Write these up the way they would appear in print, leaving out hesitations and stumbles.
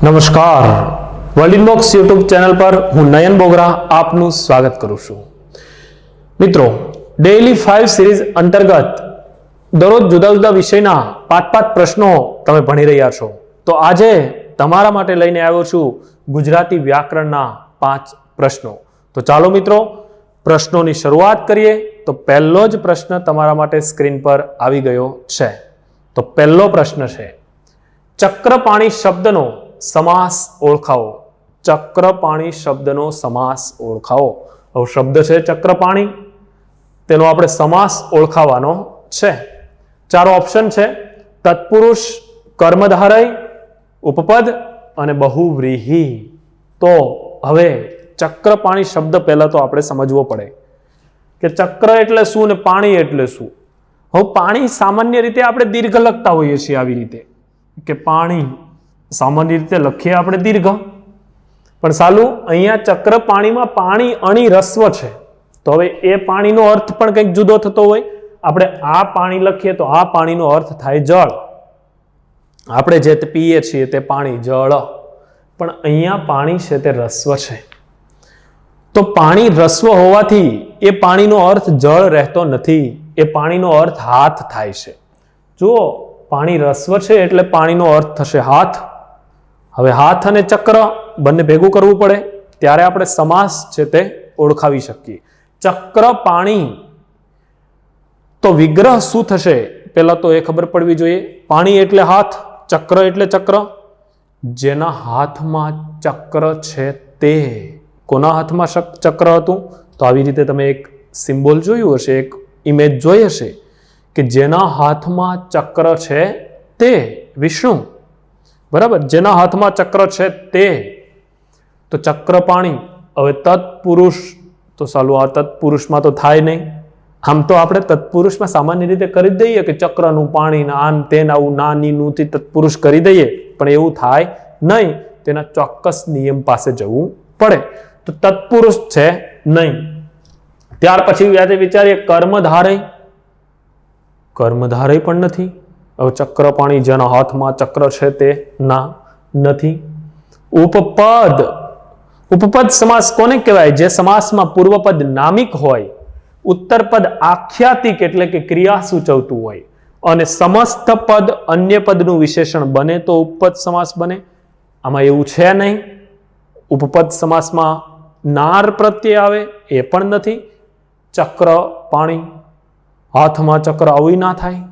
નમસ્કાર, world inbox YouTube channel પર હું નયન બોગરા આપનું સ્વાગત કરું છું. મિત્રો, ડેઇલી 5 સિરીઝ અંતર્ગત દરરોજ જુદા જુદા વિષયના 5 પ્રશ્નો તમે ભણી રહ્યા છો. તો આજે તમારા માટે લઈને આવ્યો છું ગુજરાતી વ્યાકરણના 5 પ્રશ્નો. તો ચાલો મિત્રો, પ્રશ્નોની શરૂઆત કરીએ. તો પહેલો જ પ્રશ્ન તમારા માટે સ્ક્રીન પર આવી ગયો છે. તો પહેલો પ્રશ્ન છે, ચક્રપાણી શબ્દનો સમાસ ઓળખાવો. ચક્રપાણી શબ્દનો સમાસ ઓળખાવો. હવે શબ્દ છે ચક્રપાણી, તેનો આપણે સમાસ ઓળખાવાનો છે. 4 ઓપ્શન છે: તત્પુરુષ, કર્મધારય, ઉપપદ અને બહુવ્રીહી. તો હવે ચક્રપાણી શબ્દ પહેલા તો આપણે સમજવો પડે કે ચક્ર એટલે શું ને પાણી એટલે શું. હવે પાણી સામાન્ય રીતે આપણે દીર્ઘ લખતા હોઈએ છીએ, આવી રીતે કે પાણી સામાન્ય રીતે લખીએ આપણે દીર્ઘ, પણ સાલું અહીંયા ચક્ર પાણીમાં પાણી અણી રસ્વ છે. તો હવે એ પાણીનો અર્થ પણ કંઈક જુદો થતો હોય. આપણે આ પાણી લખીએ તો આ પાણીનો અર્થ થાય જળ. આપણે જે પીએ છીએ તે પાણી જળ, પણ અહીંયા પાણી છે તે રસ્વ છે. તો પાણી રસ્વ હોવાથી એ પાણીનો અર્થ જળ રહેતો નથી, એ પાણીનો અર્થ હાથ થાય છે. જુઓ, પાણી રસ્વ છે એટલે પાણીનો અર્થ થશે હાથ. હવે હાથ અને ચક્ર બંને ભેગું કરવું પડે, ત્યારે આપણે સમાસ છે તે ઓળખાવી શકીએ. ચક્ર પાણી, તો વિગ્રહ શું થશે પહેલા તો એ ખબર પડવી જોઈએ. પાણી એટલે હાથ, ચક્ર એટલે ચક્ર. જેના હાથમાં ચક્ર છે તે, કોના હાથમાં ચક્ર હતું? તો આવી રીતે તમે એક સિમ્બોલ જોયું હશે, એક ઇમેજ જોઈ હશે કે જેના હાથમાં ચક્ર છે તે વિષ્ણુ. બરાબર, જેના હાથમાં ચક્ર છે તે. તો ચક્ર પાણી. હવે તત્પુરુષ, તો સાલું આ તત્પુરુષમાં તો થાય નહીં. આમ તો આપણે તત્પુરુષમાં સામાન્ય રીતે કરી જ દઈએ કે ચક્રનું પાણી આન તેન આવું નાનીનુંથી તત્પુરુષ કરી દઈએ, પણ એવું થાય નહીં. તેના ચોક્કસ નિયમ પાસે જવું પડે. તો તત્પુરુષ છે નહીં. ત્યાર પછી વિચારીએ કર્મધારય. કર્મધારય પણ નથી. હવે ચક્ર પાણી જેના હાથમાં ચક્ર છે તે ના નથી. ઉપપદ. ઉપપદ સમાસ કોને કહેવાય? જે સમાસમાં પૂર્વપદ નામિક હોય, ઉત્તરપદ આખ્યાતિક એટલે કે ક્રિયા સૂચવતું હોય, અને સમસ્ત પદ અન્ય પદનું વિશેષણ બને તો ઉપપદ સમાસ બને. આમાં એવું છે નહીં. ઉપપદ સમાસમાં નાર પ્રત્યય આવે એ પણ નથી. ચક્ર પાણી, હાથમાં ચક્ર આવું ના થાય.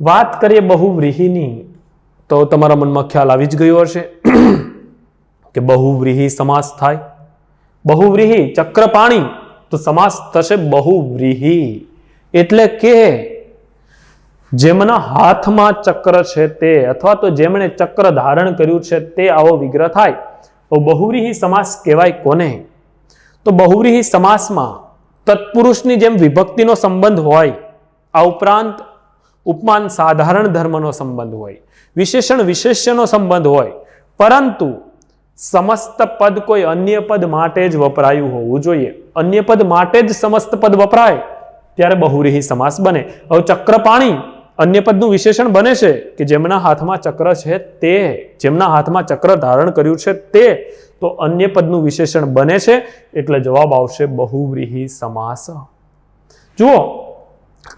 વાત કરીએ બહુવ્રીહીની, તો તમારા મનમાં ખ્યાલ આવી જ ગયો હશે કે બહુવ્રીહી સમાસ થાય. બહુવ્રીહી, ચક્ર પાણી, તો સમાસ થશે બહુવ્રીહી. એટલે કે જેમના હાથમાં ચક્ર છે તે, અથવા તો જેમણે ચક્ર ધારણ કર્યું છે તે આવો વિગ્રહ થાય. તો બહુવ્રીહી સમાસ કહેવાય કોને? તો બહુવ્રીહી સમાસમાં તત્પુરુષની જેમ વિભક્તિનો સંબંધ હોય, આ ઉપરાંત ઉપમાન સાધારણ ધર્મનો સંબંધ હોય, વિશેષણ વિશેષ્યનો સંબંધ હોય, પરંતુ સમસ્ત પદ કોઈ અન્ય પદ માટે જ વપરાયું હોવું જોઈએ. અન્ય પદ માટે જ સમસ્ત પદ વપરાય ત્યારે બહુવ્રીહી સમાસ બને. હવે ચક્ર પાણી અન્ય પદનું વિશેષણ બને છે કે જેમના હાથમાં ચક્ર છે તે, જેમના હાથમાં ચક્ર ધારણ કર્યું છે તે, તો અન્ય પદનું વિશેષણ બને છે. એટલે જવાબ આવશે બહુવ્રીહી સમાસ. જુઓ,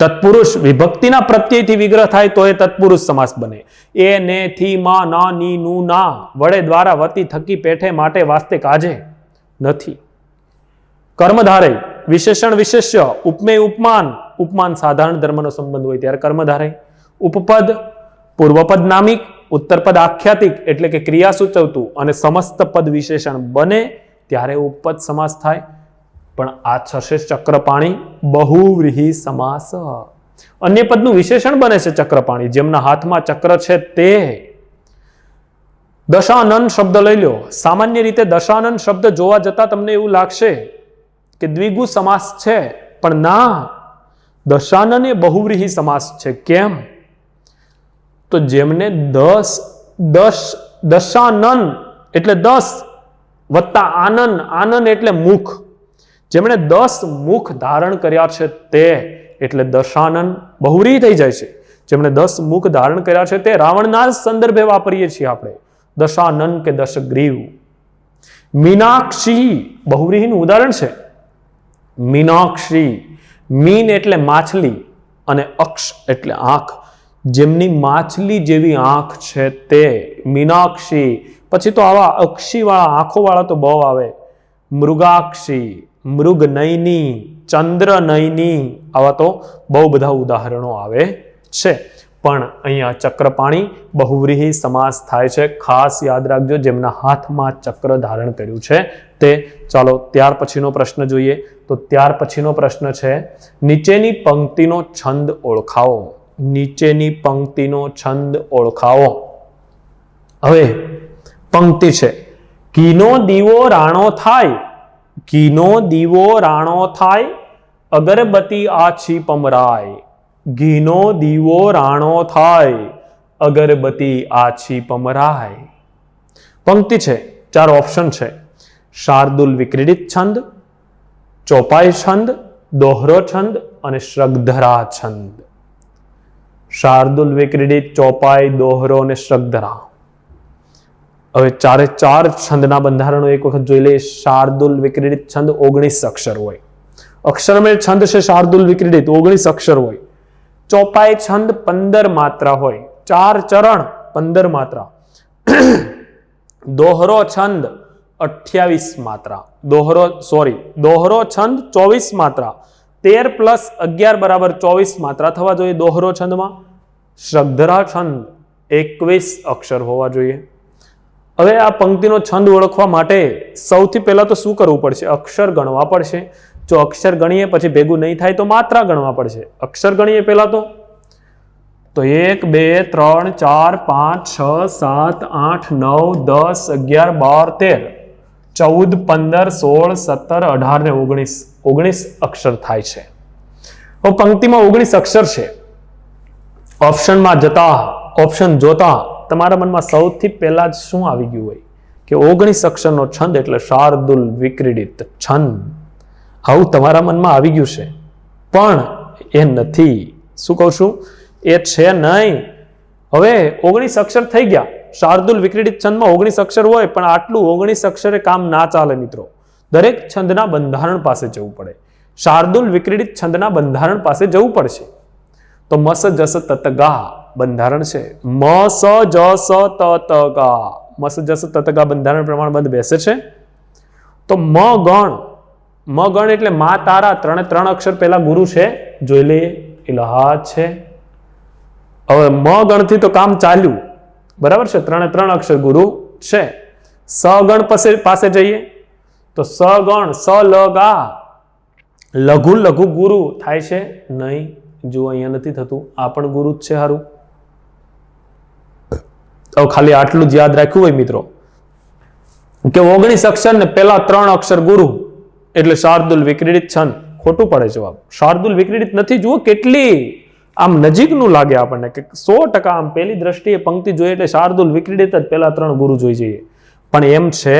તત્પુરુષ વિભક્તિના પ્રત્યયથી વિગ્રહ થાય તો એ તત્પુરુષ સમાસ બને. એ ને થી માં ના ની નું ના વડે દ્વારા વતી થકી પેઠે માટે વાસ્તે કાજે નથી. કર્મધારય, વિશેષણ વિશેષ્ય, ઉપમેય ઉપમાન, ઉપમાન સાધારણ ધર્મનો સંબંધ હોય ત્યારે કર્મધારય. ઉપપદ પૂર્વપદ નામિક, ઉત્તરપદ આખ્યાતિક એટલે કે ક્રિયા સૂચવતું, અને સમસ્ત પદ વિશેષણ બને ત્યારે ઉપપદ સમાસ થાય. પણ આ થશે ચક્રપાણી બહુવ્રીહી સમાસ. અન્ય પદનું વિશેષણ બને છે ચક્રપાણી, જેમના હાથમાં ચક્ર છે તે. દશાનન શબ્દ લઈ લો. સામાન્ય રીતે દશાનન શબ્દ જોવા જતા તમને એવું લાગશે કે દ્વિગુ સમાસ છે, પણ ના, દશાનન એ બહુવ્રીહી સમાસ છે. કેમ? તો જેમને દશાનન એટલે 10 વત્તા આનન, આનન એટલે મુખ, જેમણે 10 મુખ ધારણ કર્યા છે તે, એટલે દશાનન બહુવ્રીહી થઈ જાય છે. જેમણે 10 મુખ ધારણ કર્યા છે તે રાવણના સંદર્ભે વાપરીએ છીએ આપણે. દશાનન કે દશગ્રીવ. મીનાક્ષી બહુવ્રીહીનું ઉદાહરણ છે. મીનાક્ષી, મીન એટલે માછલી અને અક્ષ એટલે આંખ. જેમની માછલી જેવી આંખ છે તે મીનાક્ષી. પછી તો આવા અક્ષીવાળા આંખોવાળા તો બહુ આવે. મૃગાક્ષી, મૃગનયની, ચંદ્રનયની, આવા તો બહુ બધા ઉદાહરણો આવે છે. પણ અહીંયા ચક્રપાણી બહુવ્રીહી સમાસ થાય છે. ખાસ યાદ રાખજો, જેમના હાથમાં ચક્ર ધારણ કર્યું છે તે. ચાલો ત્યાર પછીનો પ્રશ્ન જોઈએ. તો ત્યાર પછીનો પ્રશ્ન છે, નીચેની પંક્તિનો છંદ ઓળખાવો. નીચેની પંક્તિનો છંદ ઓળખાવો. હવે પંક્તિ છે, ઘીનો દીવો રાણો થાય, ઘીનો દીવો રાણો થાય, અગરબત્તી આછી પમરાય. ઘીનો દીવો રાણો થાય, અગરબત્તી આછી પમરાય. પંક્તિ છે, 4 ઓપ્શન છે. શાર્દુલ વિક્રીડિત છંદ, ચોપાઈ છંદ, દોહરો છંદ અને શ્રગધરા છંદ. શાર્દુલ વિક્રીડિત, ચોપાઈ, દોહરો અને શ્રગધરા. હવે 4 છંદના બંધારણો એક વખત જોઈ લઈએ. શાર્દુલ વિક્રીડિત છંદ 19 અક્ષર હોય. અક્ષરમેળ છંદ છે શાર્દુલ વિક્રીડિત, 19 અક્ષર હોય. ચોપાઈ છંદ 15 માત્રા હોય, 4 ચરણ 15 માત્રા. દોહરો છંદ 28 માત્રા. દોહરો છંદ 24 માત્રા. 13 + 11 = 24 માત્રા થવા જોઈએ દોહરો છંદમાં. શ્રગધરા છંદ 21 અક્ષર હોવા જોઈએ. હવે આ પંક્તિનો છંદ ઓળખવા માટે સૌથી પહેલા તો શું કરવું પડશે? અક્ષર ગણવા પડશે. જો અક્ષર ગણીએ પછી ભેગું નહીં થાય તો માત્રા ગણવા પડશે. અક્ષર ગણીએ પહેલા તો 1 2 3 4 5 6 7 8 9 10 11 12 13 14 15 16 17 18 ને 19 અક્ષર થાય છે. હવે પંક્તિમાં 19 અક્ષર છે. ઓપ્શન જોતા તમારા મનમાં સૌથી પહેલા જ શું આવી ગયું હોય કે 19 અક્ષરનો છંદ એટલે શાર્દુલ વિક્રીડિત છંદ. આવું તમારા મનમાં આવી ગયું છે, પણ એ નથી. શું કહું છું? એ છે નહીં. હવે 19 અક્ષર થઈ ગયા. શાર્દુલ વિક્રીડિત છંદમાં 19 અક્ષર હોય, પણ આટલું 19 અક્ષરે કામ ના ચાલે મિત્રો. દરેક છંદના બંધારણ પાસે જવું પડે. શાર્દુલ વિક્રીડિત છંદના બંધારણ પાસે જવું પડશે. તો મસ જસ તત ગા બંધારણ છે. મસ જસ તત ગા, મસ જસ તત ગા બંધારણ પ્રમાણબદ્ધ બેસે છે. તો મ ગણ એટલે મા તારા, 3 અક્ષર પહેલા ગુરુ છે, જોઈ લઈએ. ઇલાહાદ છે. હવે મ ગણથી તો કામ ચાલ્યું, બરાબર છે. 3 અક્ષર ગુરુ છે. સગણ પાસે જઈએ તો સગણ સ લ ગા, લઘુ ગુરુ થાય છે નહીં. જો અહીંયા નથી થતું, આ પણ ગુરુ જ છે. હારું, હવે ખાલી આટલું જ યાદ રાખ્યું હોય મિત્રો કે 19 અક્ષર ને પહેલા 3 અક્ષર ગુરુ એટલે શાર્દુલ વિક્રીડિત છંદ. ખોટું પડે જવાબ. શાર્દુલ વિક્રીડિત નથી. જુઓ કેટલી આમ નજીકનું લાગે આપણને કે 100% આમ પહેલી દ્રષ્ટિએ પંક્તિ જોઈએ એટલે શાર્દુલ વિક્રીડિત જ પહેલા 3 ગુરુ જોઈ જઈએ, પણ એમ છે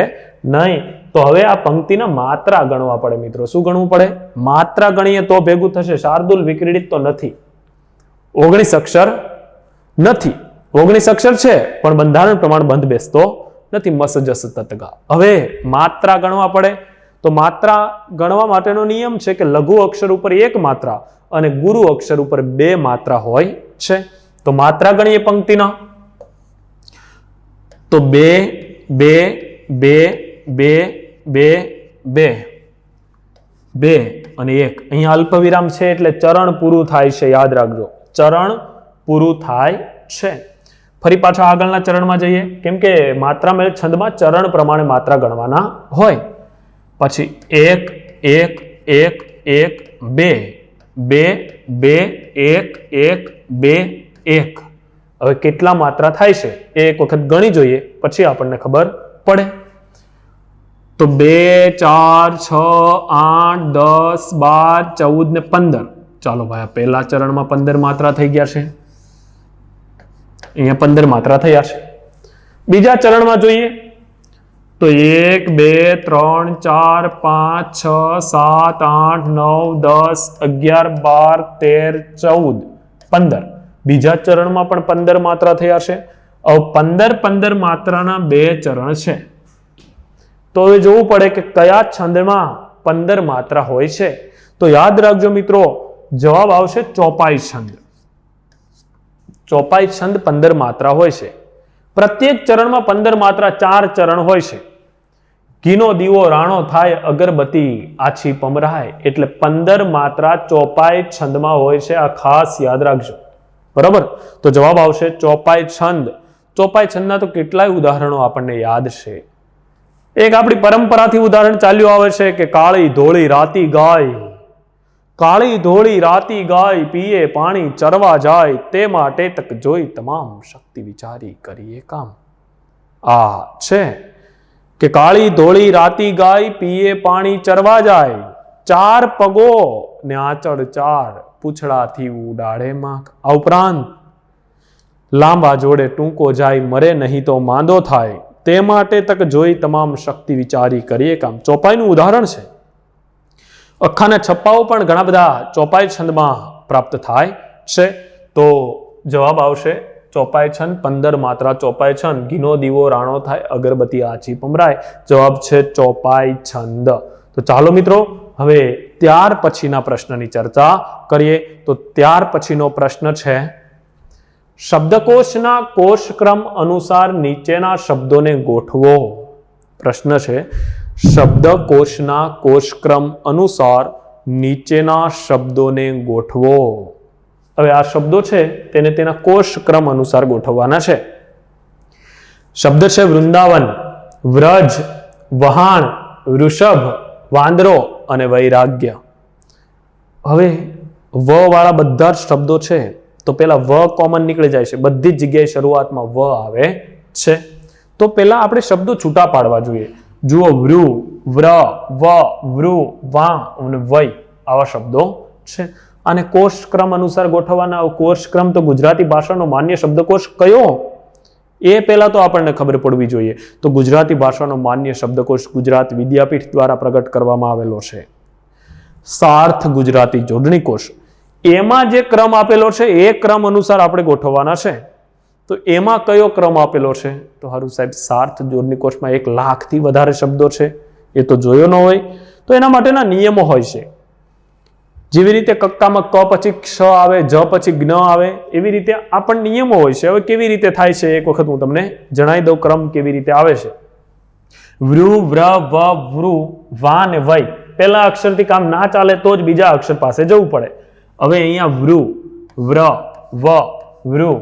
નહીં. તો હવે આ પંક્તિના માત્રા ગણવા પડે મિત્રો. શું ગણવું પડે? માત્રા ગણીએ તો ભેગું થશે. શાર્દુલ વિક્રીડિત તો નથી, 19 અક્ષર નથી. 19 અક્ષર છે પણ બંધારણ પ્રમાણ બંધ બેસતો નથી. મસ જસ તતગા. હવે માત્રા ગણવા પડે. તો માત્રા ગણવા માટેનો નિયમ છે કે લઘુ અક્ષર ઉપર 1 માત્રા અને ગુરુ અક્ષર ઉપર 2 માત્રા હોય છે. તો માત્રા ગણીએ પંક્તિના તો 2 2 2 2 2 2 2 અને 1. અહીંયા અલ્પ વિરામ છે એટલે ચરણ પૂરું થાય છે. યાદ રાખજો, ચરણ પૂરું થાય છે. ફરી પાછા આગળના ચરણમાં જઈએ, કેમ કે માત્રા મેળ છંદમાં ચરણ પ્રમાણે માત્રા ગણવાના હોય. પછી 1 1 1 1 2 2 2 1 1 2 1. હવે કેટલા માત્રા થાય છે એ એક વખત ગણી જોઈએ, પછી આપણને ખબર પડે. તો 2 4 6 8 10 12 14 ને 15. ચાલો ભાઈ, પહેલા ચરણમાં 15 માત્રા થઈ ગયા છે. અહીંયા 15 માત્રા થયા છે. બીજા ચરણમાં જોઈએ તો 1 2 3 4 5 6 7 8 9 10 11 12 13 14 15. બીજા ચરણમાં પણ 15 માત્રા થયા છે. હવે 15 માત્રાના બે ચરણ છે, તો હવે જોવું પડે કે કયા છંદમાં 15 માત્રા હોય છે. તો યાદ રાખજો મિત્રો, જવાબ આવશે ચોપાઈ છંદ. ચોપાઈ છંદ 15 માત્રા હોય છે. પ્રત્યેક ચરણમાં 15 માત્રા, 4 ચરણ હોય છે. ઘીનો દીવો રાણો થાય, અગરબત્તી આછી પમરાય, એટલે 15 માત્રા ચોપાઈ છંદમાં હોય છે. આ ખાસ યાદ રાખજો. બરાબર, તો જવાબ આવશે ચોપાઈ છંદ. ચોપાઈ છંદના તો કેટલાય ઉદાહરણો આપણને યાદ છે. એક આપણી પરંપરાથી ઉદાહરણ ચાલ્યું આવે છે કે કાળી ધોળી રાતી ગાય, કાળી ધોળી રાતી ગાય, પીએ પાણી ચરવા જાય, તે માટે તક જોઈ તમામ શક્તિ વિચારી કરીએ કામ. આ છે કે કાળી ધોળી રાતી ગાય, પીએ પાણી ચરવા જાય, 4 પગો ને આંચળ 4, પૂછડાથી ઉડાડે માખ. આ ઉપરાંત લાંબા જોડે ટૂંકો જાય, મરે નહીં તો માંદો થાય, તે માટે તક જોઈ તમામ શક્તિ વિચારી કરીએ કામ. ચોપાઈનું ઉદાહરણ છે. અખાના છપ્પાઓ પણ ઘણા બધા ચોપાઈ છંદમાં પ્રાપ્ત થાય છે. તો જવાબ આવશે ચોપાઈ છંદ. 15 માત્રા ચોપાઈ છંદ. ઘીનો દીવો રાણો થાય, અગરબત્તી આછી પમરાય. જવાબ છે ચોપાઈ છંદ. તો ચાલો મિત્રો હવે ત્યાર પછીના પ્રશ્નની ચર્ચા કરીએ. તો ત્યાર પછીનો પ્રશ્ન છે, શબ્દકોશના કોષક્રમ અનુસાર નીચેના શબ્દોને ગોઠવો. પ્રશ્ન છે, શબ્દકોશના કોષક્રમ અનુસાર નીચેના શબ્દોને ગોઠવો. હવે આ શબ્દો છે તેને તેના કોષક્રમ અનુસાર ગોઠવવાના છે. શબ્દ છે વૃંદાવન, વ્રજ, વહાણ, વૃષભ, વાંદરો અને વૈરાગ્ય. હવે વ વાળા બધા જ શબ્દો છે, તો પેલા વ કોમન નીકળી જાય છે. બધી જ જગ્યાએ શરૂઆતમાં વ આવે છે. તો પેલા આપણે શબ્દો છૂટા પાડવા જોઈએ. જુઓ, વૃ, વ્ર, વ, વૃ, વા અને વૈ આવા શબ્દો છે. અને કોષક્રમ અનુસાર ગોઠવવાના. કોષક્રમ તો ગુજરાતી ભાષાનો માન્ય શબ્દકોશ કયો, એ પહેલા તો આપણને ખબર પડવી જોઈએ. તો ગુજરાતી ભાષાનો માન્ય શબ્દકોશ ગુજરાત વિદ્યાપીઠ દ્વારા પ્રગટ કરવામાં આવેલો છે, સાર્થ ગુજરાતી જોડણી કોશ. એમાં જે ક્રમ આપેલો છે એ ક્રમ અનુસાર આપણે ગોઠવવાના છે. તો એમાં કયો ક્રમ આપેલો છે? તો હારું સાહેબ, સાર્થ જોડણી કોષમાં 1 લાખથી વધારે શબ્દો છે, એ તો જોયો ન હોય. તો એના માટેના નિયમો હોય છે. જેવી રીતે કક્કામાં ક પછી ક્ષ આવે, જ પછી જ્ઞ આવે, એવી રીતે આ પણ નિયમો હોય છે. હવે કેવી રીતે થાય છે એક વખત હું તમને જણાવી દઉં ક્રમ કેવી રીતે આવે છે. વૃ, વ્ર, વ, વૃ, વા ને વૈ. પહેલા અક્ષરથી કામ ના ચાલે તો જ બીજા અક્ષર પાસે જવું પડે. હવે અહીંયા વૃ, વ્ર, વ, વૃ,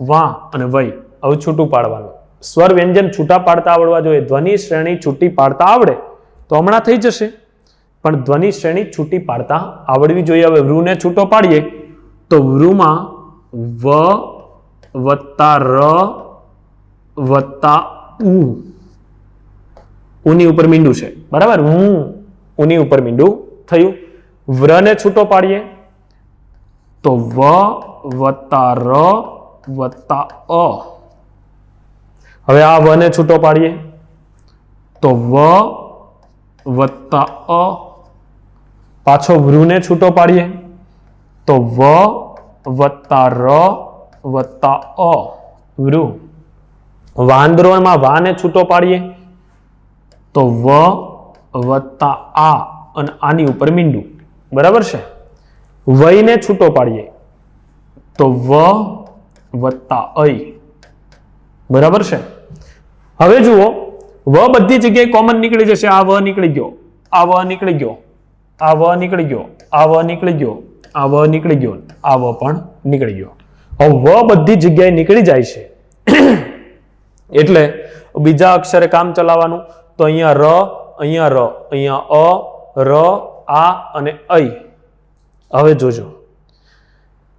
વા અને વૈ. હવે છૂટું પાડવાનું. સ્વર વ્યંજન છૂટા પાડતા આવડવા જોઈએ. ધ્વનિ શ્રેણી છૂટી પાડતા આવડે તો હમણાં થઈ જશે, પણ ધ્વનિ શ્રેણી છૂટી પાડતા આવડવી જોઈએ. હવે વૃને છૂટો પાડીએ તો વૃમાં વ વત્તા ર વત્તા ઉ. ઉની ઉપર મીંડું છે, બરાબર. ઉની ઉપર મીંડું થયું. વ્રને છૂટો પાડીએ તો વ વત્તા ર વત્તા અ. હવે આ વને છૂટો પાડીએ તો વ વત્તા અ. પાછો વૃને છૂટો પાડીએ તો વ વત્તા ર વત્તા અ. વૃ. વાંદરોમાં વાને છૂટો પાડીએ તો વ વત્તા આ અને આની ઉપર મીંડું, બરાબર છે. વૈને છૂટો પાડીએ તો વ વત્તા ઐ, બરાબર છે. હવે જુઓ, વ બધી જગ્યાએ કોમન નીકળી જશે. આ વ નીકળી ગયો, આ વ નીકળી ગયો, આ વ નીકળી ગયો, આ વ નીકળી ગયો, આ વ નીકળી ગયો, આ વ પણ નીકળી ગયો. હવે વ બધી જગ્યાએ નીકળી જાય છે એટલે બીજા અક્ષરે કામ ચલાવવાનું. તો અહીંયા ર, અહીંયા ર, અહીંયા અ, ર, આ અને ઐ. હવે જોજો,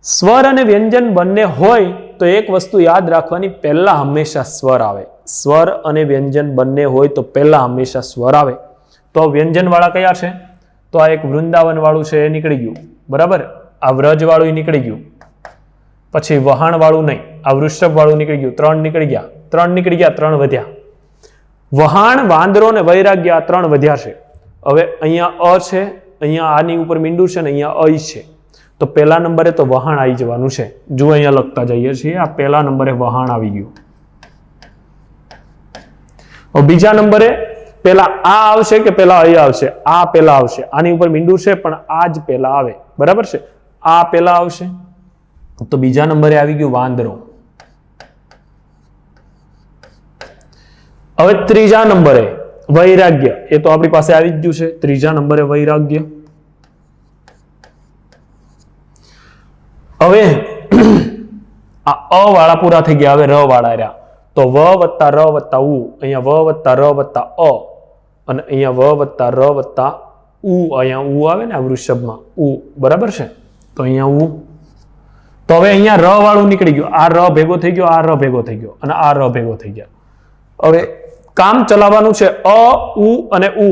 સ્વર અને વ્યંજન બંને હોય તો એક વસ્તુ યાદ રાખવાની, પહેલા હંમેશા સ્વર આવે. સ્વર અને વ્યંજન બંને હોય તો પહેલા હંમેશા સ્વર આવે. તો વ્યંજન વાળા કયા છે? તો આ એક વૃંદાવન વાળું છે, એ નીકળી ગયું, બરાબર. આ વ્રજ વાળું નીકળી ગયું. પછી વહાણ વાળું નહીં, આ વૃષભ વાળું નીકળી ગયું. 3 નીકળી ગયા, 3 નીકળી ગયા, 3 વધ્યા. વહાણ, વાંદરો ને વૈરાગ્ય, આ 3 વધ્યા છે. હવે અહીંયા અ છે, અહીંયા આની ઉપર મીંડું છે ને અહીંયા ઐ છે. તો પહેલા નંબરે તો વહાણ આવી જવાનું છે. જો અહીંયા લખતા જઈએ છીએ, આ પહેલા નંબરે વહાણ આવી ગયું. બીજા નંબરે પેલા આ આવશે કે પેલા અહીં આવશે? આ પેલા આવશે. આની ઉપર મીંડું છે પણ આ જ પેલા આવે, બરાબર છે? આ પેલા આવશે. તો બીજા નંબરે આવી ગયું વાંદરો. હવે ત્રીજા નંબરે વૈરાગ્ય. એ તો આપણી પાસે આવી જ ગયું છે. ત્રીજા નંબરે વૈરાગ્ય. હવે આ અ વાળા પૂરા થઈ ગયા. હવે ર વાળા રહ્યા. તો વ વત્તા ર વત્તા ઉ. અહીંયા વ વત્તા ર વત્તા અ અને અહીંયા વ વત્તા ર વત્તા ઉ. અહીંયા ઉ આવે ને આ વૃષભમાં ઉ, બરાબર છે? તો અહીંયા ઉ. તો હવે અહીંયા ર વાળું નીકળી ગયું. આ ર ભેગો થઈ ગયો, આ ર ભેગો થઈ ગયો અને આ ર ભેગો થઈ ગયા. હવે કામ ચલાવવાનું છે અ ઉ અને ઉ.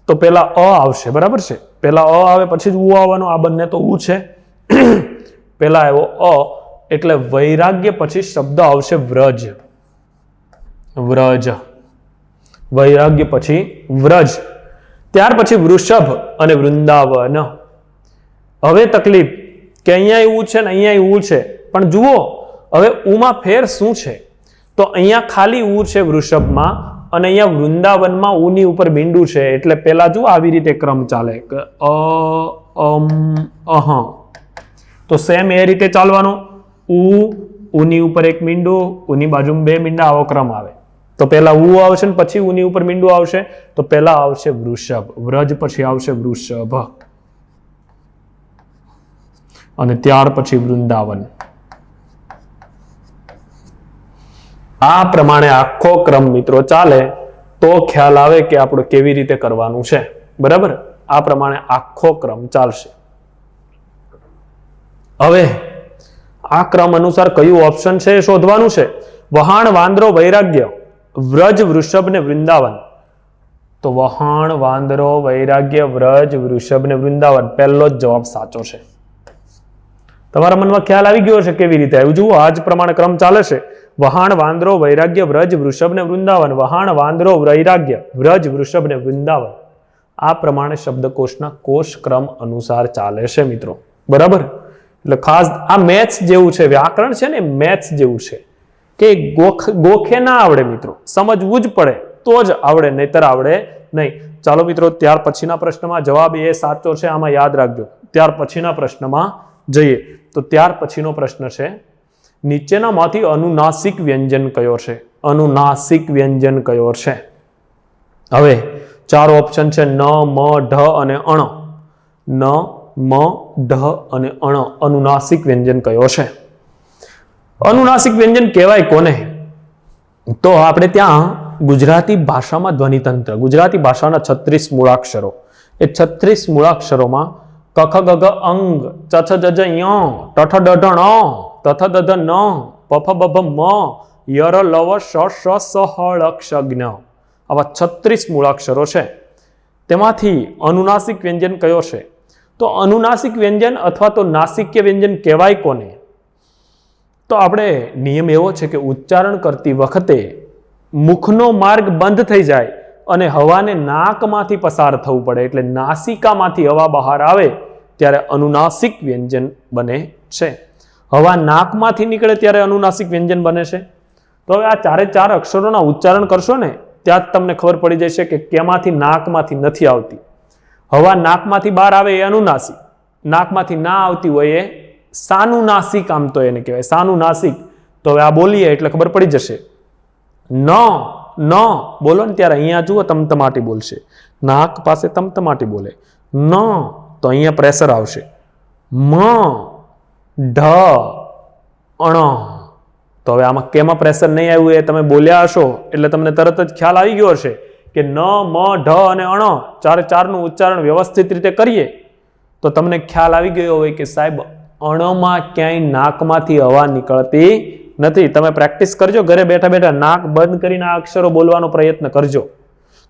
તો પેલા અ આવશે, બરાબર છે? પેલા અ આવે પછી જ ઉ આવવાનું. આ બંને તો ઉ છે. પેલા આવ્યો અ એટલે વૈરાગ્ય પછી શબ્દ આવશે વ્રજ. વ્રજ. વૈરાગ્ય પછી વ્રજ. ત્યાર પછી વૃષભ અને વૃંદાવન. હવે તકલીફ કે અહીંયા એવું છે ને અહીંયા એવું છે, પણ જુઓ હવે ઉમાં ફેર શું છે? તો અહીંયા ખાલી ઉ છે વૃષભમાં અને અહીંયા વૃંદાવનમાં ઉની ઉપર મીંડું છે. એટલે પેલા જુઓ આવી રીતે ક્રમ ચાલે કે અ અમ અહ. તો સેમ એ રીતે ચાલવાનો. ઉની ઉપર એક મીંડું, ઉની બાજુમાં બે મીંડા, આવો ક્રમ આવે. તો પેલા ઉ આવશે ને પછી ઉની ઉપર મીંડું આવશે. તો પેલા આવશે વૃષભ. વ્રજ પછી આવશે વૃષભ અને ત્યાર પછી વૃંદાવન. આ પ્રમાણે આખો ક્રમ મિત્રો ચાલે તો ખ્યાલ આવે કે આપણે કેવી રીતે કરવાનું છે, બરાબર? આ પ્રમાણે આખો ક્રમ ચાલશે. હવે આ ક્રમ અનુસાર કયું ઓપ્શન છે એ શોધવાનું છે. વહાણ, વાંદરો, વૈરાગ્ય, વ્રજ, વૃષભ ને વૃંદાવન. તો વહાણ, વાંદરો, વૈરાગ્ય, વ્રજ, વૃષભ ને વૃંદાવન. પહેલો જ જવાબ સાચો છે. તમારા મનમાં ખ્યાલ આવી ગયો છે કેવી રીતે આવ્યું? જુઓ આ જ પ્રમાણે ક્રમ ચાલે છે. વહાણ, વાંદરો, વૈરાગ્ય, વ્રજ, વૃષભ ને વૃંદાવન. વહાણ, વાંદરો, વૈરાગ્ય, વ્રજ, વૃષભ ને વૃંદાવન. આ પ્રમાણે શબ્દકોશના કોષ ક્રમ અનુસાર ચાલે છે મિત્રો, બરાબર? એટલે ખાસ આ મેથ્સ જેવું છે, વ્યાકરણ છે ને મેથ્સ જેવું છે કે ગોખે ના આવડે મિત્રો, સમજવું જ પડે તો જ આવડે, નહીતર આવડે નહીં. ચાલો મિત્રો ત્યાર પછીના પ્રશ્નમાં જવાબ એ સાચો છે, આમાં યાદ રાખજો. ત્યાર પછીના પ્રશ્નમાં જઈએ તો ત્યાર પછીનો પ્રશ્ન છે નીચેનામાંથી અનુનાસિક વ્યંજન કયો છે? અનુનાસિક વ્યંજન કયો છે? હવે ચાર ઓપ્શન છે ન, મ, ઢ અને અણ. ન, મ, ઢ અને અણ. અનુનાસિક વ્યંજન કયો છે? અનુનાસિક વ્યંજન કહેવાય કોને? તો આપણે ત્યાં ગુજરાતી ભાષામાં ધ્વનિતંત્ર, ગુજરાતી ભાષાના 36 મૂળાક્ષરો, એ 36 મૂળાક્ષરોમાં કખ ગગ અંગ, ચછ જજ ય, ટઠ ડઢ ણ, તથ દધ ન, પફ બભ મ, યર લવ શ શ સ હ ળ ક્ષ જ્ઞ. આવા 36 મૂળાક્ષરો છે. તેમાંથી અનુનાસિક વ્યંજન કયો છે? તો અનુનાસિક વ્યંજન અથવા તો નાસિક્ય વ્યંજન કહેવાય કોને? તો આપણે નિયમ એવો છે કે ઉચ્ચારણ કરતી વખતે મુખનો માર્ગ બંધ થઈ જાય અને હવાને નાકમાંથી પસાર થવું પડે, એટલે નાસિકામાંથી હવા બહાર આવે ત્યારે અનુનાસિક વ્યંજન બને છે. હવા નાકમાંથી નીકળે ત્યારે અનુનાસિક વ્યંજન બને છે. તો હવે આ ચારે ચાર અક્ષરોના ઉચ્ચારણ કરશો ને ત્યાં જ તમને ખબર પડી જશે કે કેમાંથી નાકમાંથી નથી આવતી. હવા નાકમાંથી બહાર આવે એ અનુનાસિક, નાકમાંથી ના આવતી હોય એ સાનુનાસિક, આમ તો એને કહેવાય સાનુનાસિક. તો હવે આ બોલીએ એટલે ખબર પડી જશે. ન બોલો ને ત્યારે અહીંયા જુઓ તમતમાટી બોલશે, નાક પાસે તમતમાટી બોલે. ન તો અહીંયા પ્રેશર આવશે. મ, ઢ, અણ. તો હવે આમાં કેમાં પ્રેશર નહીં આવ્યું એ તમે બોલ્યા હશો એટલે તમને તરત જ ખ્યાલ આવી ગયો હશે કે ન, મ, ઢ અને અણ ચારે ચારનું ઉચ્ચારણ વ્યવસ્થિત રીતે કરીએ તો તમને ખ્યાલ આવી ગયો હોય કે સાહેબ અણમાં ક્યાંય નાકમાંથી હવા નીકળતી નથી. તમે પ્રેક્ટિસ કરજો ઘરે બેઠા બેઠા, નાક બંધ કરીને આ અક્ષરો બોલવાનો પ્રયત્ન કરજો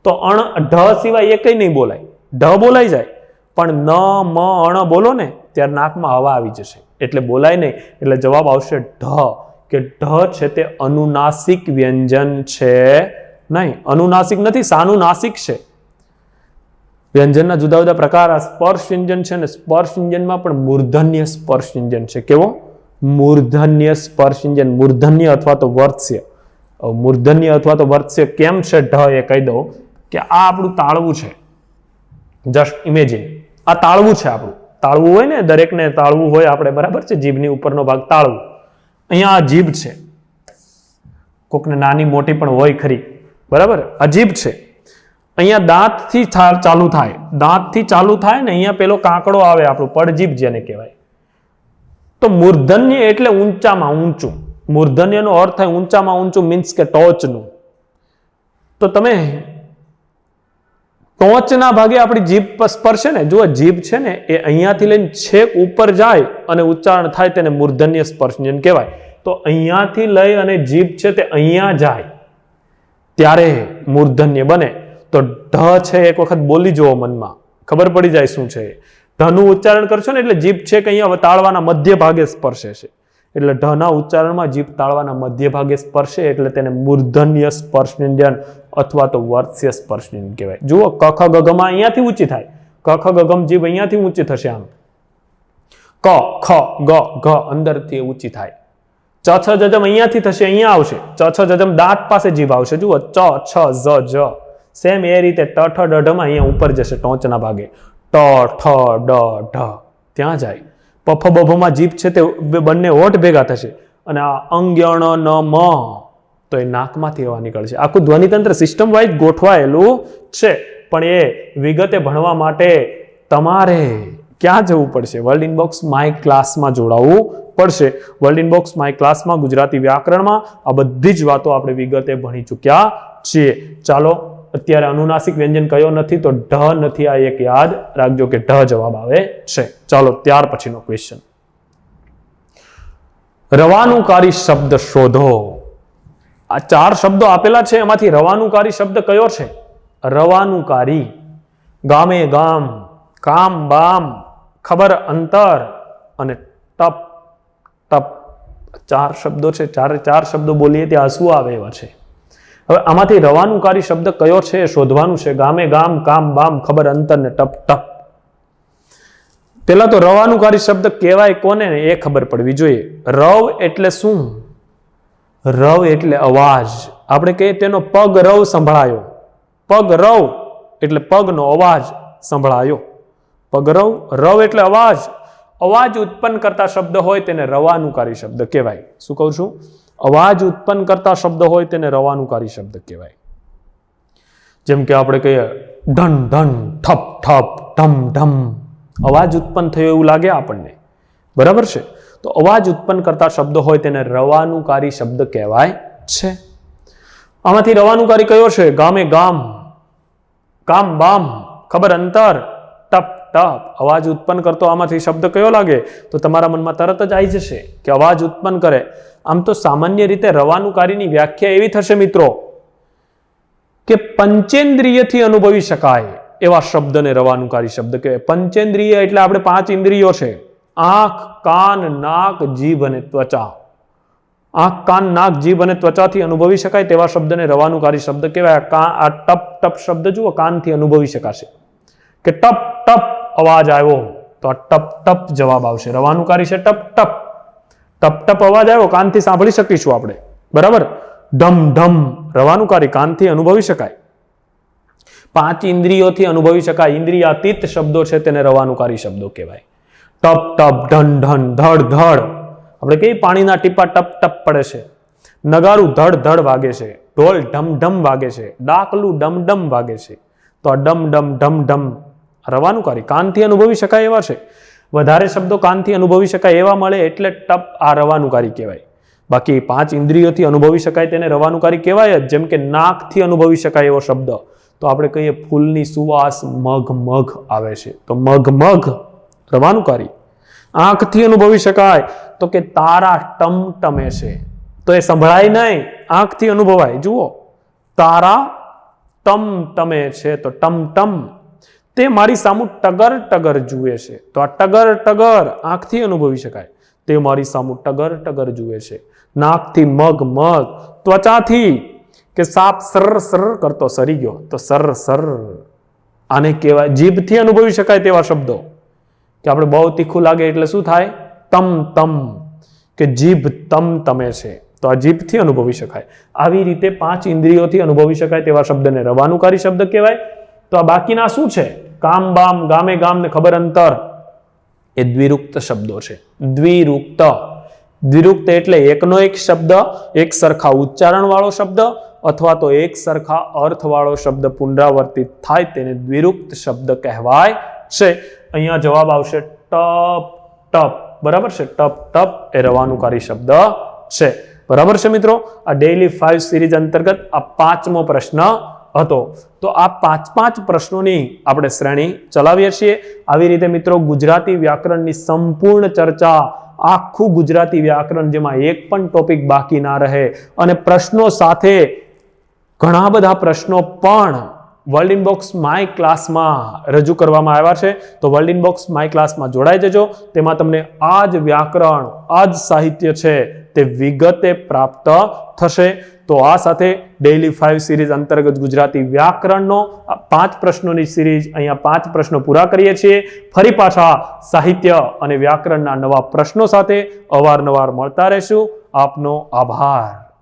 તો અણ, ઢ સિવાય એ કઈ નહીં બોલાય. ઢ બોલાઈ જાય પણ ન, મ, અણ બોલો ને ત્યારે નાકમાં હવા આવી જશે એટલે બોલાય નહીં. એટલે જવાબ આવશે ઢ, કે ઢ છે તે અનુનાસિક વ્યંજન છે નહીં, અનુનાસિક નથી, સાનુનાસિક છે. વ્યંજનના જુદા જુદા પ્રકાર. આ સ્પર્શ વ્યંજન છે ને, સ્પર્શ વ્યંજનમાં પણ મૂર્ધન્ય સ્પર્શ વ્યંજન છે. કેવો? મૂર્ધન્ય સ્પર્શ વ્યંજન. મૂર્ધન્ય અથવા તો વર્ત્સ્ય, મૂર્ધન્ય અથવા તો વર્ત્ય કેમ છે ઢ એ કહી દઉં કે આ આપણું તાળવું છે. જસ્ટ ઇમેજિન આ તાળવું છે આપણું. તાળવું હોય ને, દરેકને તાળવું હોય આપણે, બરાબર છે, જીભની ઉપરનો ભાગ તાળવું. અહીંયા આ જીભ છે, કોકને નાની મોટી પણ હોય ખરી, બરાબર. આ જીભ છે, અહીંયા દાંતથી ચાલુ થાય, દાંતથી ચાલુ થાય ને અહીંયા પેલો કાંકડો આવે આપણું પડજીભ જેને કહેવાય. તો મૂર્ધન્ય એટલે ઊંચામાં ઊંચું. મૂર્ધન્યનો અર્થ થાય ઊંચામાં ઊંચું, મીન્સ કે ટોચનું. તો તમે ટોચના ભાગે આપણી જીભ સ્પર્શે ને, જુઓ જીભ છે ને એ અહીંયાથી લઈને છેક ઉપર જાય અને ઉચ્ચારણ થાય તેને મૂર્ધન્ય સ્પર્શજન કહેવાય. તો અહીંયાથી લઈ અને જીભ છે તે અહીંયા જાય ત્યારે મૂર્ધન્ય બને. તો ઢ છે એક વખત બોલી જુઓ મનમાં, ખબર પડી જાય શું છે. ઢનું ઉચ્ચારણ કરશો ને એટલે જીભ છે કે અહીંયા તાળવાના મધ્ય ભાગે સ્પર્શે છે. એટલે ઢના ઉચ્ચારણમાં જીભ તાળવાના મધ્ય ભાગે સ્પર્શે એટલે તેને મૂર્ધન્ય સ્પર્શન્યન અથવા તો વર્ત્ય સ્પર્શન્યન કહેવાય. જુઓ ક ખ ગ ઘ માં અહીંયાથી ઊંચી થાય, ક ખ ગ ઘ જીભ અહીંયાથી ઊંચી થશે, આમ ક ખ ગ ઘ અંદરથી ઊંચી થાય. ચ છ જજમ અહીંયાથી થશે, અહીંયા આવશે. ચ છ જજમ દાંત પાસે જીભ આવશે. જુઓ ચ છ ઝ જ સેમ એ રીતે ટ ઠ ડ ઢ માં અહીંયા ઉપર જશે ટોચના ભાગે. ટ ઠ ડ ઢ ત્યાં જાય. પફ બભમાં જીભ છે તે બંને હોઠ ભેગા થશે અને આ અંગ્યણ ન મ તો એ નાકમાંથી હવા નીકળશે. આખું ધ્વનિતંત્ર સિસ્ટમ વાઇઝ ગોઠવાયેલું છે, પણ એ વિગતે ભણવા માટે તમારે ક્યાં જવું પડશે? વર્લ્ડ ઇનબોક્સ માય ક્લાસમાં જોડાવવું પડશે. વર્લ્ડ ઇનબોક્સ માય ક્લાસમાં ગુજરાતી વ્યાકરણમાં આ બધી જ વાતો આપણે વિગતે ભણી ચૂક્યા છીએ. ચાલો, અત્યારે અનુનાસિક વ્યંજન કયો નથી તો ઢ નથી, આ એક યાદ રાખજો કે ઢ જવાબ આવે છે. ચાલો, ત્યાર પછીનો ક્વેશ્ચન, રવાનુકારી શબ્દ શોધો. આ 4 શબ્દો આપેલા છે, એમાંથી રવાનુકારી શબ્દ કયો છે? રવાનુકારી. ગામે ગામ, કામ બામ, ખબર અંતર અને ટપ ટપ. 4 શબ્દો છે, 4 શબ્દો બોલીએ ત્યાં શું આવે એવા છે. હવે આમાંથી રવાનુકારી શબ્દ કયો છે એ શોધવાનું છે. ગામે ગામ, કામ બામ, ખબર અંતર ને ટપ ટપ. પેલા તો રવાનુકારી શબ્દ કહેવાય કોને ને એ ખબર પડવી જોઈએ. રવ એટલે શું? રવ એટલે અવાજ. આપણે કહીએ તેનો પગ રવ સંભળાયો. પગ રવ એટલે પગનો અવાજ સંભળાયો. પગ રવ, રવ એટલે અવાજ. અવાજ ઉત્પન્ન કરતા શબ્દ હોય તેને રવાનુકારી શબ્દ કહેવાય. શું કહું છું? અવાજ ઉત્પન્ન કરતા શબ્દ હોય તેને રવાનુકારી શબ્દ કહેવાય. જેમ કે આપણે કહીએ ઢન ઢન, ઠપ ઠપ, ઢમ ઢમ. અવાજ ઉત્પન્ન થયો એવું લાગે આપણને, બરાબર છે? તો અવાજ ઉત્પન્ન કરતા શબ્દ હોય તેને રવાનુકારી શબ્દ કહેવાય છે. આમાંથી રવાનુકારી કયો છે? ગામે ગામ, કામ બામ, ખબર અંતર, ટપ ટપ. અવાજ ઉત્પન્ન કરતો આમાંથી શબ્દ કયો લાગે? તો તમારા મનમાં તરત જ આવી જશે કે અવાજ ઉત્પન્ન કરે. આમ તો સામાન્ય રીતે રવાનુકારીની વ્યાખ્યા એવી થશે મિત્રો કે પંચેન્દ્રિયથી અનુભવી શકાય એવા શબ્દને રવાનુકારી શબ્દ કહેવાય. પંચેન્દ્રિય એટલે આપણે 5 ઇન્દ્રિયો છે: આંખ, કાન, નાક, જીભ અને ત્વચા. આંખ, કાન, નાક, જીભ અને ત્વચાથી અનુભવી શકાય તેવા શબ્દને રવાનુકારી શબ્દ કહેવાય. આ ટપ ટપ શબ્દ જુઓ, કાનથી અનુભવી શકાશે કે ટપ ટપ અવાજ આવ્યો તો આ ટપ ટપ જવાબ આવશે. રવાનુકારી છે ટપ ટપ. ટપ ટપ અવાજ આવ્યો, કાનથી સાંભળી શકીશું આપણે, બરાબર? ઢમ ઢમ રવાનુકારી, કાનથી અનુભવી શકાય. 5 ઇન્દ્રિયોથી અનુભવી શકાય. ઇન્દ્રિયાતીત શબ્દો છે તેને રવાનુકારી શબ્દો કહેવાય. ટપ ટપ, ઢન ઢન, ધડ ધડ. આપણે કઈ પાણીના ટીપા ટપ ટપ પડે છે. નગારું ધડ ધડ વાગે છે. ઢોલ ઢમ ઢમ વાગે છે. ડાકલું ડમ ડમ વાગે છે. તો આ ડમ ડમ ઢમ ઢમ રવાનુકારી, કાનથી અનુભવી શકાય એવા છે. વધારે શબ્દો કાનથી અનુભવી શકાય એવા મળે એટલે ટપ આ રવાનુકારી કહેવાય. બાકી 5 ઇન્દ્રિયોથી અનુભવી શકાય તેને રવાનુકારી કહેવાય જ. જેમ કે નાકથી અનુભવી શકાય એવો શબ્દ તો આપણે કહીએ ફૂલની સુવાસ મઘ મઘ આવે છે, તો મઘ મઘ રવાનુકારી. આંખથી અનુભવી શકાય તો કે તારા ટમટમે છે, તો એ સંભળાય નહીં, આંખથી અનુભવાય. જુઓ, તારા ટમટમે છે તો ટમટમ. તે મારી સામું ટગર ટગર જુએ છે, તો આ ટગર ટગર આંખથી અનુભવી શકાય. તે મારી સામું ટગર ટગર જુએ છે. નાકથી મગ મગ. ત્વચાથી કે સાપ સર સર કરતો સરી ગયો, તો સર સર આને કહેવાય. જીભથી અનુભવી શકાય તેવા શબ્દો કે આપણે બહુ તીખું લાગે એટલે શું થાય? તમ તમ, કે જીભ તમ તમે છે, તો આ જીભથી અનુભવી શકાય. આવી રીતે 5 ઇન્દ્રિયોથી અનુભવી શકાય તેવા શબ્દને રવાનુકારી શબ્દ કહેવાય. તો આ બાકીના શું છે? કામ બામ, ગામે ગામ ને ખબર અંતર, એ દ્વિરુક્ત શબ્દો છે. દ્વિરુક્ત. દ્વિરુક્ત એટલે એકનો એક શબ્દ, એક સરખા ઉચ્ચારણ વાળો શબ્દ અથવા તો એક સરખા અર્થ વાળો શબ્દ પુનરાવર્તિત થાય તેને દ્વિરુક્ત શબ્દ કહેવાય છે. અહીંયા જવાબ આવશે ટપ ટપ. બરાબર છે? ટપ ટપ એ રવાનુકારી શબ્દ છે. બરાબર છે મિત્રો? આ ડેઇલી 5 સિરીઝ અંતર્ગત આ 5મો પ્રશ્ન હતો. તો આ 5 પ્રશ્નોની આપણે શ્રેણી ચલાવીએ છીએ. આવી રીતે મિત્રો ગુજરાતી વ્યાકરણની સંપૂર્ણ ચર્ચા, આખું ગુજરાતી વ્યાકરણ જેમાં એક પણ ટોપિક બાકી ના રહે, અને પ્રશ્નો સાથે ઘણા બધા પ્રશ્નો પણ વર્લ્ડ ઇનબોક્સ માય ક્લાસમાં રજૂ કરવામાં આવ્યા છે. તો વર્લ્ડ ઇનબોક્સ માય ક્લાસમાં જોડાઈ જજો. તેમાં તમને આ જ વ્યાકરણ, આ જ સાહિત્ય છે તે વિગતે પ્રાપ્ત થશે. તો આ સાથે ડેઇલી 5 સિરીઝ અંતર્ગત ગુજરાતી વ્યાકરણનો 5 પ્રશ્નોની સિરીઝ, અહીંયા 5 પ્રશ્નો પૂરા કરીએ છીએ. ફરી પાછા સાહિત્ય અને વ્યાકરણના નવા પ્રશ્નો સાથે અવારનવાર મળતા રહેશું. આપનો આભાર.